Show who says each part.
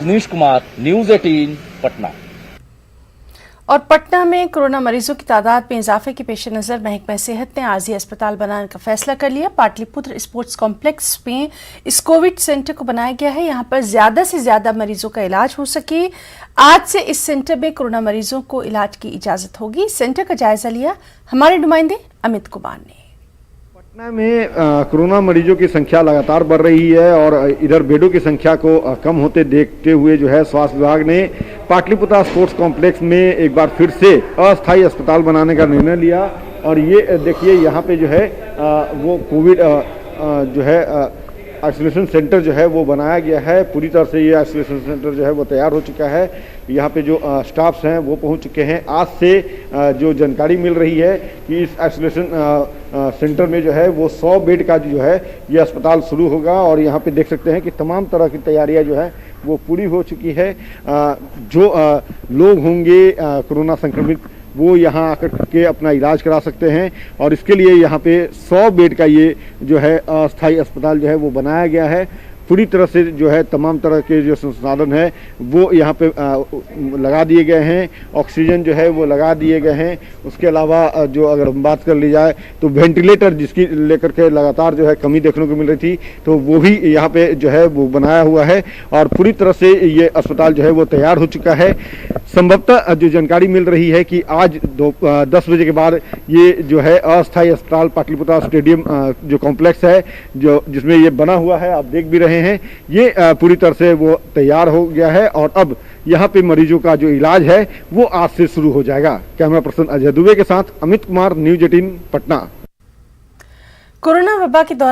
Speaker 1: Rajneesh Kumar, news 18 Patna.
Speaker 2: और पटना में corona मरीजों की तादाद में इजाफे के पेश नजर महकमा सेहत ने आरजी अस्पताल बनाने का फैसला कर लिया। पाटलिपुत्र स्पोर्ट्स कॉम्प्लेक्स में इस कोविड सेंटर को बनाया गया है। यहां पर ज्यादा से ज्यादा मरीजों का इलाज हो सके। आज से इस सेंटर में कोरोना मरीजों को इलाज की इजाजत होगी। सेंटर का जायजा लिया हमारे नुमाइंदे अमित कुमार ने।
Speaker 3: पटना में कोरोना मरीजों की संख्या लगातार बढ़ रही है और इधर बेडों की संख्या को कम होते देखते हुए जो है स्वास्थ्य विभाग ने पाटलिपुत्र स्पोर्ट्स कॉम्प्लेक्स में एक बार फिर से अस्थायी अस्पताल बनाने का निर्णय लिया। और ये देखिए यहाँ पे जो है वो कोविड जो है आइसोलेशन सेंटर जो है वो बनाया गया है। पूरी तरह से ये आइसोलेशन सेंटर जो है वो तैयार हो चुका है। यहाँ पे जो स्टाफ्स हैं वो पहुँच चुके हैं। आज से जो जानकारी मिल रही है कि इस आइसोलेशन सेंटर में जो है वो 100 बेड का जो है ये अस्पताल शुरू होगा। और यहाँ पे देख सकते हैं कि तमाम तरह की तैयारियाँ जो है वो पूरी हो चुकी है। जो लोग होंगे कोरोना संक्रमित वो यहाँ आकर के अपना इलाज करा सकते हैं। और इसके लिए यहाँ पे 100 बेड का ये जो है अस्थायी अस्पताल जो है वो बनाया गया है। पूरी तरह से जो है तमाम तरह के जो संसाधन है वो यहाँ पे लगा दिए गए हैं। ऑक्सीजन जो है वो लगा दिए गए हैं। उसके अलावा जो अगर हम बात कर ली जाए तो वेंटिलेटर जिसकी लेकर के लगातार जो है कमी देखने को मिल रही थी तो वो भी यहाँ पे जो है वो बनाया हुआ है। और पूरी तरह से ये अस्पताल जो है वो तैयार हो चुका है। संभवतः जो जानकारी मिल रही है कि आज 10 बजे के बाद ये जो है अस्थायी अस्पताल पाटलिपुत्र स्टेडियम जो कॉम्प्लेक्स है जो जिसमें ये बना हुआ है आप देख भी रहे हैं ये पूरी तरह से वो तैयार हो गया है। और अब यहाँ पे मरीजों का जो इलाज है वो आज से शुरू हो जाएगा। कैमरा पर्सन अजय दुबे के साथ अमित कुमार, न्यूज 18 पटना।
Speaker 2: कोरोना वबा के दौरान